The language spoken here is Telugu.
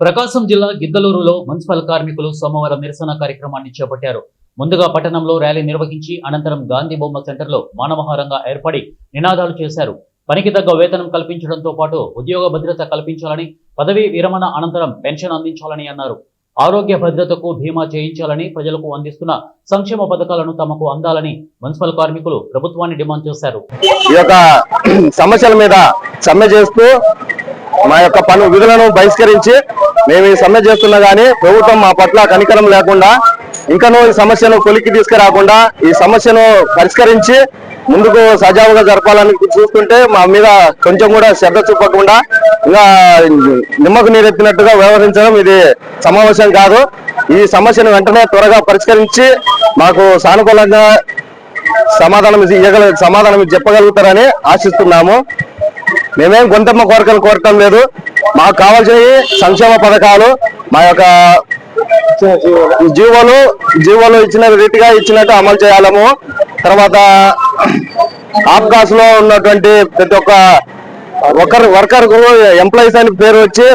ప్రకాశం జిల్లా గిద్దలూరులో మున్సిపల్ కార్మికులు సోమవారం నిరసన కార్యక్రమాన్ని చేపట్టారు. ముందుగా పట్టణంలో ర్యాలీ నిర్వహించి అనంతరం గాంధీ బొమ్మ సెంటర్లో మానవహారంగా ఏర్పడి నినాదాలు చేశారు. పనికి తగ్గ వేతనం కల్పించడంతో పాటు ఉద్యోగ భద్రత కల్పించాలని, పదవీ విరమణ అనంతరం పెన్షన్ అందించాలని అన్నారు. ఆరోగ్య భద్రతకు బీమా చేయించాలని, ప్రజలకు అందిస్తున్న సంక్షేమ పథకాలను తమకు అందాలని మున్సిపల్ కార్మికులు ప్రభుత్వాన్ని డిమాండ్ చేశారు. ఈ యొక్క సమస్యల మీద సమ్మె చేస్తూ మా యొక్క పను విధులను బహిష్కరించి మేము ఈ సమ్మె చేస్తున్నా గానీ ప్రభుత్వం మా పట్ల కనికరం లేకుండా ఇంకనూ ఈ సమస్యను కొలిక్కి తీసుకురాకుండా ఈ సమస్యను పరిష్కరించి ముందుకు సజావుగా జరపాలని చూస్తుంటే మా మీద కొంచెం కూడా శ్రద్ధ చూపకుండా ఇంకా నిమ్మకు నీరెత్తినట్టుగా వ్యవహరించడం ఇది సమావేశం కాదు. ఈ సమస్యను వెంటనే త్వరగా పరిష్కరించి మాకు సానుకూలంగా సమాధానం చెప్పగలుగుతారని ఆశిస్తున్నాము. మేమేం గొంతమ్మ కోరికలు కోరటం లేదు. మాకు కావాల్సినవి సంక్షేమ పథకాలు, మా యొక్క జీవోలు ఇచ్చిన రీతిగా ఇచ్చినట్టు అమలు చేయాలము. తర్వాత ఆప్కాస్ లో ఉన్నటువంటి ప్రతి ఒక్క వర్కర్ ఎంప్లాయీస్ అని పేరు వచ్చి